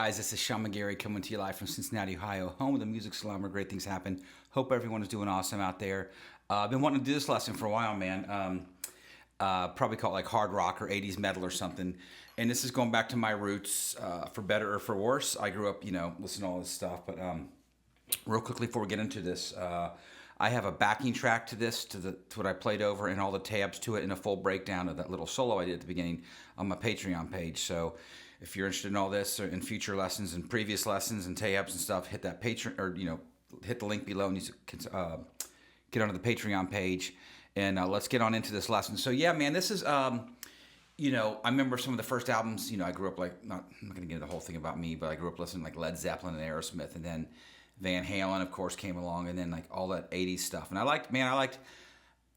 guys, this is Shaman Gary coming to you live from Cincinnati, Ohio, home of the music salon where great things happen. Hope everyone is doing awesome out there. I've been wanting to do this lesson for a while, man. Probably call it like hard rock or 80s metal or something. And this is going back to my roots, for better or for worse. I grew up, listening to all this stuff. But real quickly before we get into this, I have a backing track to this, to what I played over, and all the tabs to it, and a full breakdown of that little solo I did at the beginning on my Patreon page. So if you're interested in all this, or in future lessons and previous lessons and tabs and stuff, hit that Patreon, or hit the link below, and you can get onto the Patreon page, and let's get on into this lesson. So yeah, man, this is I remember some of the first albums. I grew up I'm not gonna get into the whole thing about me, but I grew up listening to like Led Zeppelin and Aerosmith, and then Van Halen, of course, came along, and then like all that 80s stuff. And I liked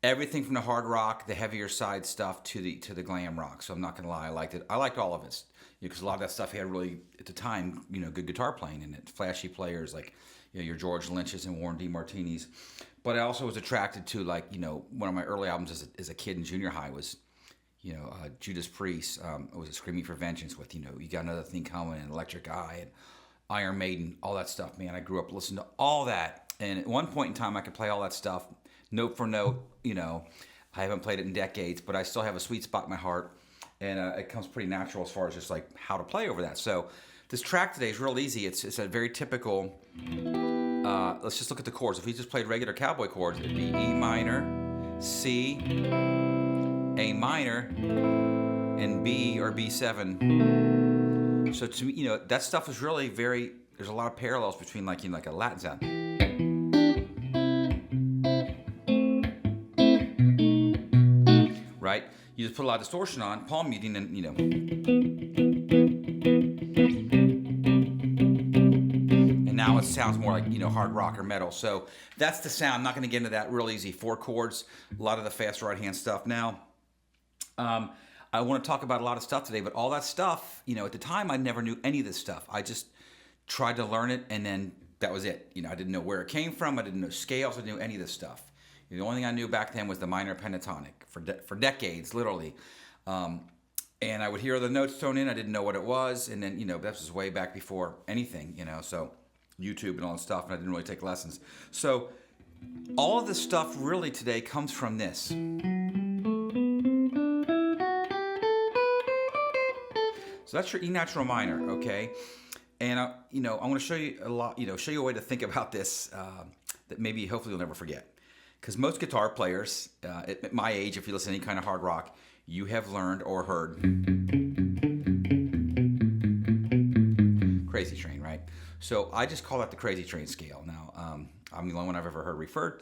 everything from the hard rock, the heavier side stuff, to the glam rock. So I'm not gonna lie, I liked it. I liked all of it, because a lot of that stuff had really, at the time, good guitar playing in it, flashy players like your George Lynch's and Warren D. Martini's. But I also was attracted to one of my early albums as a kid in junior high was Judas Priest. It was a Screaming for Vengeance with You Got Another Thing Coming, and Electric Eye, and Iron Maiden, all that stuff, man. I grew up listening to all that, and at one point in time I could play all that stuff note for note. I haven't played it in decades, but I still have a sweet spot in my heart, and it comes pretty natural as far as just like how to play over that. So this track today is real easy. It's a very typical, let's just look at the chords. If we just played regular cowboy chords, it'd be E minor, C, A minor, and B or B7. So to me, that stuff is really there's a lot of parallels between like a Latin sound. Right? You just put a lot of distortion on, palm muting, and and now it sounds more like hard rock or metal. So that's the sound. I'm not going to get into that. Real easy. 4 chords, a lot of the fast right hand stuff. Now, I want to talk about a lot of stuff today, but all that stuff, at the time I never knew any of this stuff. I just tried to learn it, and then that was it. I didn't know where it came from. I didn't know scales. I didn't know any of this stuff. The only thing I knew back then was the minor pentatonic for decades, literally. And I would hear the notes thrown in. I didn't know what it was. And then, that was way back before anything, so YouTube and all that stuff, and I didn't really take lessons. So all of this stuff really today comes from this. So that's your E natural minor, okay? And I want to show you a lot, show you a way to think about this that maybe hopefully you'll never forget. Because most guitar players, at my age, if you listen to any kind of hard rock, you have learned or heard Crazy Train, right? So I just call that the Crazy Train scale. Now, I'm the only one I've ever heard refer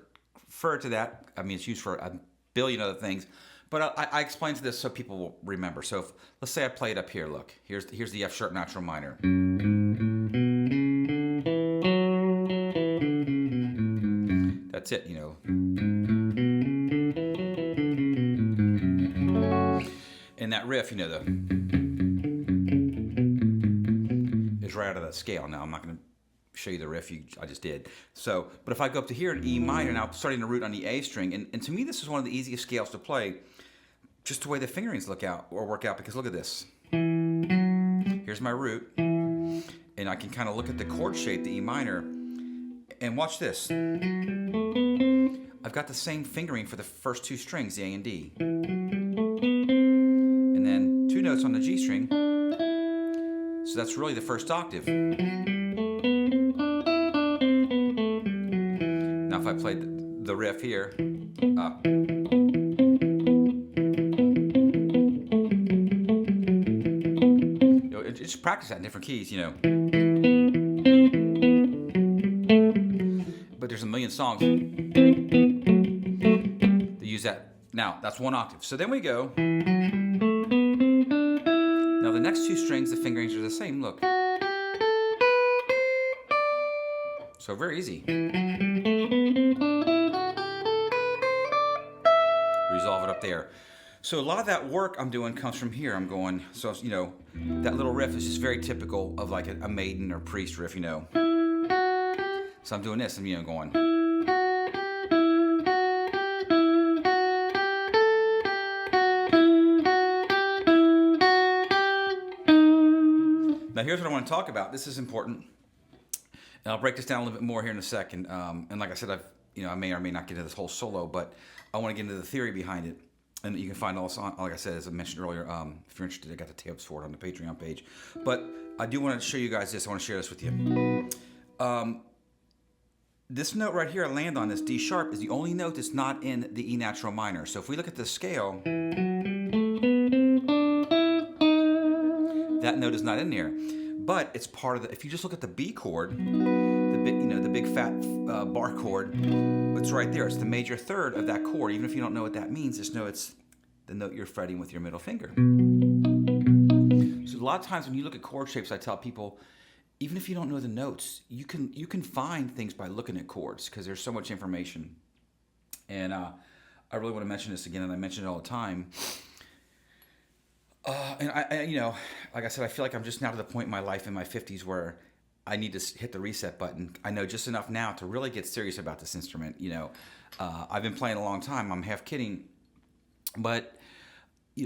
to that. I mean, it's used for a billion other things. But I explain to this so people will remember. So let's say I play it up here. Look, here's the F sharp natural minor. That's it, And that riff, is right out of that scale. Now I'm not going to show you the riff I just did. So, but if I go up to here in E minor, now I'm starting to root on the A string, and to me this is one of the easiest scales to play, just the way the fingerings work out, because look at this. Here's my root, and I can kind of look at the chord shape, the E minor, and watch this. I've got the same fingering for the first 2 strings, the A and D. And then 2 notes on the G string. So that's really the first octave. Now if I played the riff here, just practice that in different keys, But there's a million songs that use that. Now, that's 1 octave. So then we go. Now the next 2 strings, the fingerings are the same. Look. So very easy. Resolve it up there. So a lot of that work I'm doing comes from here. I'm going, so that little riff is just very typical of like a Maiden or Priest riff, So I'm doing this, and going. Now Now here's what I want to talk about. This is important. And I'll break this down a little bit more here in a second. And like I said, I may or may not get into this whole solo, but I want to get into the theory behind it. And you can find all this on, like I said, as I mentioned earlier, if you're interested, I got the tabs for it on the Patreon page. But I do want to show you guys this. I want to share this with you. This note right here, I land on this, D sharp, is the only note that's not in the E natural minor. So if we look at the scale, that note is not in there. But it's part of the, if you just look at the B chord, the big fat bar chord, it's right there. It's the major third of that chord. Even if you don't know what that means, just know it's the note you're fretting with your middle finger. So a lot of times when you look at chord shapes, I tell people, even if you don't know the notes, you can find things by looking at chords because there's so much information. And I really want to mention this again, and I mention it all the time. And I, like I said, I feel like I'm just now to the point in my life in my 50s where I need to hit the reset button. I know just enough now to really get serious about this instrument. I've been playing a long time. I'm half kidding, but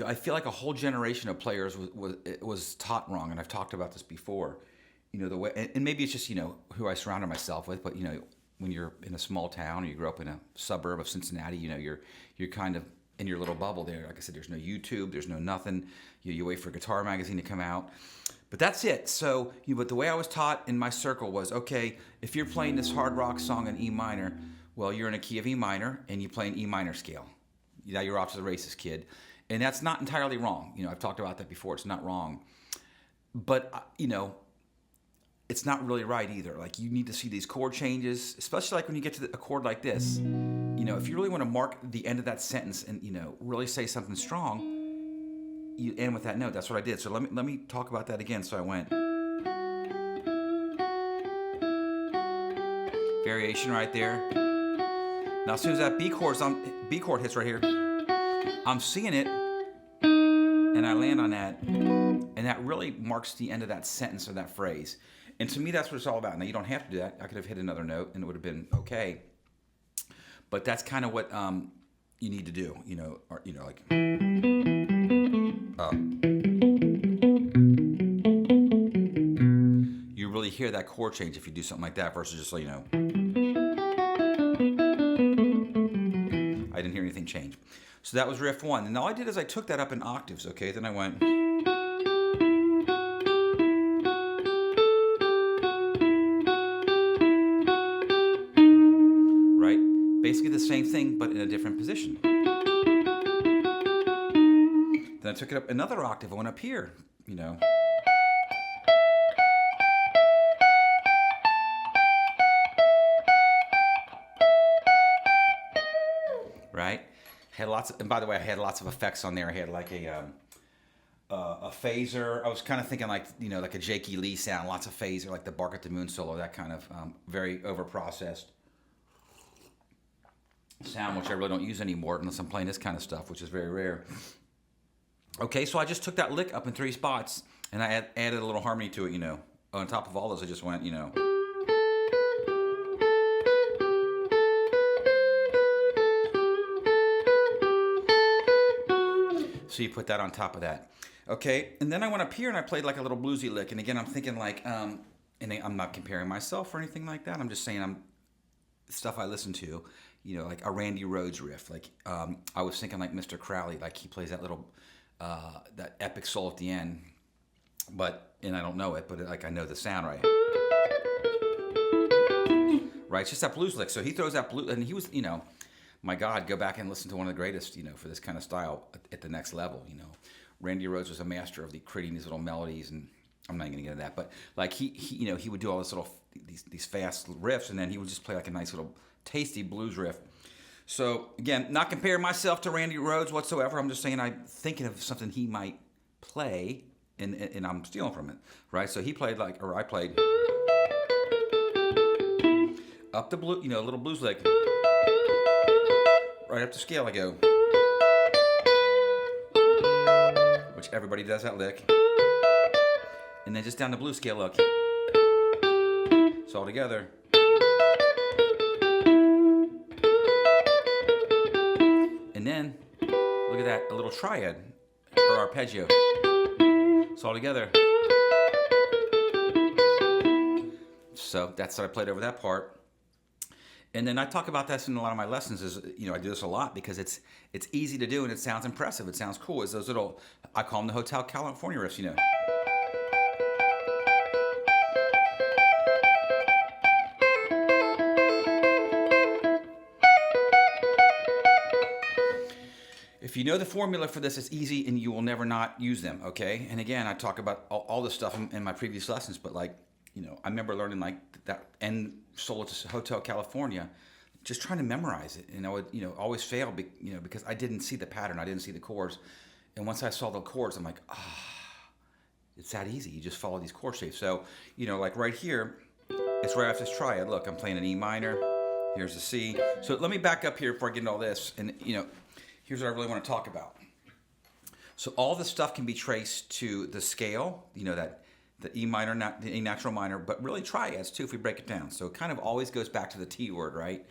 I feel like a whole generation of players was taught wrong, and I've talked about this before. The way, and maybe it's just who I surrounded myself with, but when you're in a small town or you grow up in a suburb of Cincinnati, you're kind of in your little bubble there. Like I said, there's no YouTube, there's no nothing. You wait for a guitar magazine to come out. But that's it. So, but the way I was taught in my circle was, okay, if you're playing this hard rock song in E minor, well, you're in a key of E minor and you play an E minor scale. Now you're off to the races, kid. And that's not entirely wrong. I've talked about that before. It's not wrong. But, it's not really right either. Like, you need to see these chord changes, especially like when you get to a chord like this. If you really want to mark the end of that sentence and, really say something strong, you end with that note. That's what I did. So let me talk about that again. So I went variation right there. Now as soon as that B chord hits right here, I'm seeing it and I land on that, and that really marks the end of that sentence or that phrase. And to me, that's what it's all about. Now you don't have to do that. I could have hit another note and it would have been okay. But that's kind of what you need to do, like. You really hear that chord change if you do something like that versus just, I didn't hear anything change. So that was riff 1. And all I did is I took that up in octaves, okay? Then I went. Basically the same thing, but in a different position. Then I took it up another octave. I went up here, Right? Had lots of, and by the way, I had lots of effects on there. I had like a phaser. I was kind of thinking like a Jakey Lee sound. Lots of phaser, like the Bark at the Moon solo. That kind of very overprocessed sound, which I really don't use anymore unless I'm playing this kind of stuff, which is very rare. Okay, so I just took that lick up in 3 spots and I added a little harmony to it, On top of all those, I just went, So you put that on top of that. Okay, and then I went up here and I played like a little bluesy lick. And again, I'm thinking like, and I'm not comparing myself or anything like that. I'm just saying stuff I listen to. Like a Randy Rhoads riff. Like I was thinking like Mr. Crowley, like he plays that little, that epic soul at the end. And I don't know it, but like I know the sound, right? Right, it's just that blues lick. So he throws that blues, and he was, my God, go back and listen to one of the greatest, for this kind of style at the next level, Randy Rhoads was a master of creating these little melodies, and I'm not going to get into that, but like he would do all this these fast riffs, and then he would just play like a nice little tasty blues riff. So again, not comparing myself to Randy Rhoads whatsoever. I'm just saying I'm thinking of something he might play, and I'm stealing from it, right? So he played I played up the blue, a little blues lick, right up the scale I go, which everybody does that lick, and then just down the blues scale, look, it's all together. And then, look at that, a little triad, or arpeggio. It's all together. So that's what I played over that part. And then I talk about this in a lot of my lessons. Is I do this a lot because it's easy to do and it sounds impressive. It sounds cool. It's those little, I call them the Hotel California riffs. If you know the formula for this, it's easy and you will never not use them, okay? And again, I talk about all this stuff in my previous lessons, but I remember learning that end solo to Hotel California, just trying to memorize it. And I would, always fail, because I didn't see the pattern, I didn't see the chords. And once I saw the chords, I'm like, it's that easy. You just follow these chord shapes. So, like right here, it's right after this triad. Look, I'm playing an E minor. Here's the C. So let me back up here before I get into all this. And, here's what I really want to talk about. So all this stuff can be traced to the scale, that the E minor, not the A natural minor, but really triads too if we break it down. So it kind of always goes back to the T word, right?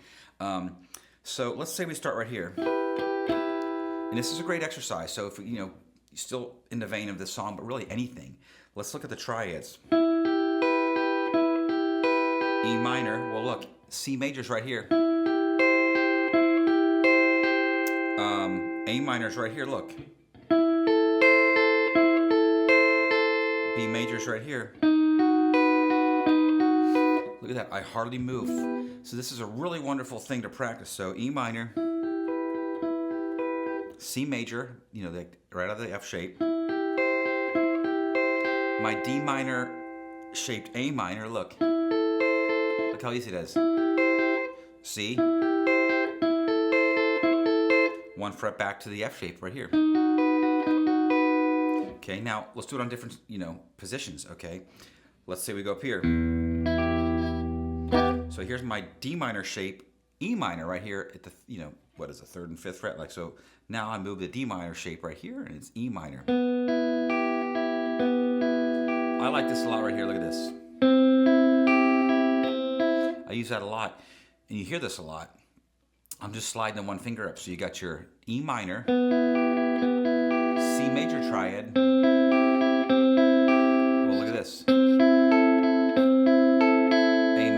So let's say we start right here. And this is a great exercise. So if you're still in the vein of this song, but really anything, let's look at the triads. E minor, well look, C major's right here. A minor's right here, look. B major's right here. Look at that, I hardly move. So this is a really wonderful thing to practice. So E minor, C major, right out of the F shape. My D minor shaped A minor, look. Look how easy it is. C. One fret back to the F shape right here. Okay, now let's do it on different, positions, okay? Let's say we go up here. So here's my D minor shape, E minor right here at the, what is the 3rd and 5th fret? So now I move the D minor shape right here and it's E minor. I like this a lot right here, look at this. I use that a lot, and you hear this a lot. I'm just sliding the one finger up. So you got your E minor, C major triad. Well, look at this. A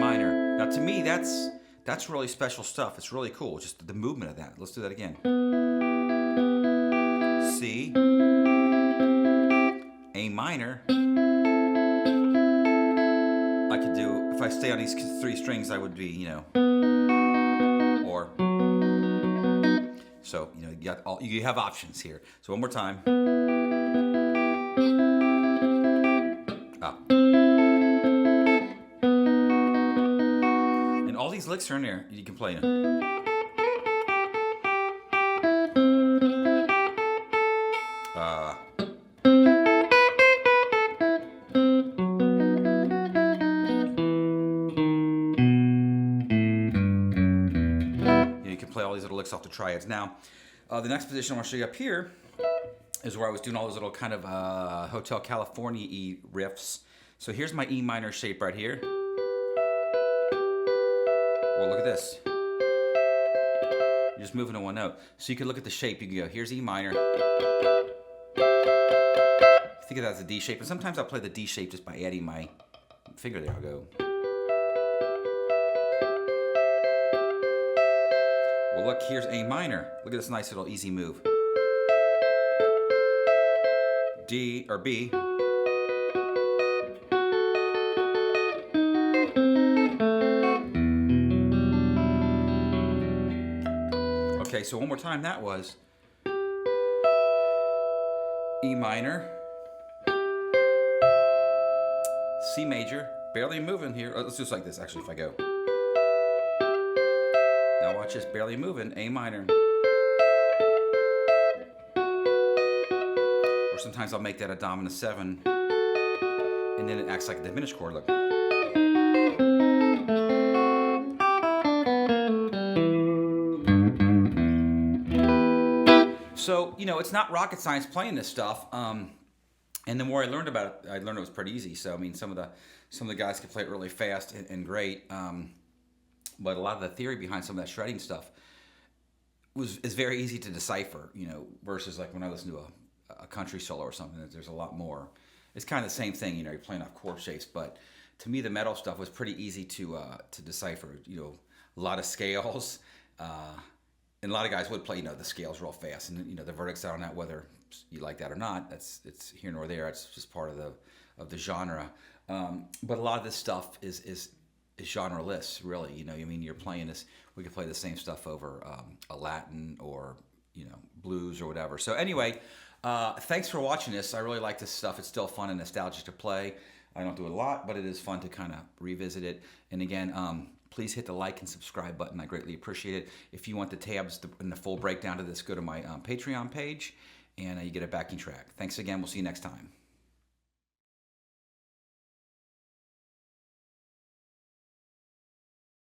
minor. Now to me, that's really special stuff. It's really cool, just the movement of that. Let's do that again. C, A minor. I could do, if I stay on these 3 strings, I would be, or. So, you have options here. So one more time. Up. And all these licks are in there. You can play them. You can play all these little licks off the triads. Now, the next position I want to show you up here is where I was doing all those little kind of Hotel California-y riffs. So here's my E minor shape right here. Well, look at this. You're just moving to one note. So you can look at the shape. You can go, here's E minor. Think of that as a D shape. And sometimes I'll play the D shape just by adding my finger there. I'll go. Well, look, here's A minor. Look at this nice little easy move. D, or B. Okay, so one more time, that was E minor, C major, barely moving here. Let's do this like this, actually, if I go. Now watch this, barely moving, A minor. Or sometimes I'll make that a dominant 7, and then it acts like a diminished chord, look. So, it's not rocket science playing this stuff. And the more I learned about it, I learned it was pretty easy. So, I mean, some of the guys could play it really fast and great. But a lot of the theory behind some of that shredding stuff is very easy to decipher, versus like when I listen to a country solo or something, there's a lot more. It's kind of the same thing, you're playing off chord shapes, but to me the metal stuff was pretty easy to decipher. You know, a lot of scales, and a lot of guys would play, you know, the scales real fast, and you know the verdicts on that, whether you like that or not, it's here nor there. It's just part of the genre. But a lot of this stuff is genreless, really. You know, I mean, you're playing this. We could play the same stuff over a Latin or, you know, blues or whatever. So anyway, thanks for watching this. I really like this stuff. It's still fun and nostalgic to play. I don't do it a lot, but it is fun to kind of revisit it. And again, please hit the like and subscribe button. I greatly appreciate it. If you want the tabs and the full breakdown to this, go to my Patreon page, and you get a backing track. Thanks again. We'll see you next time.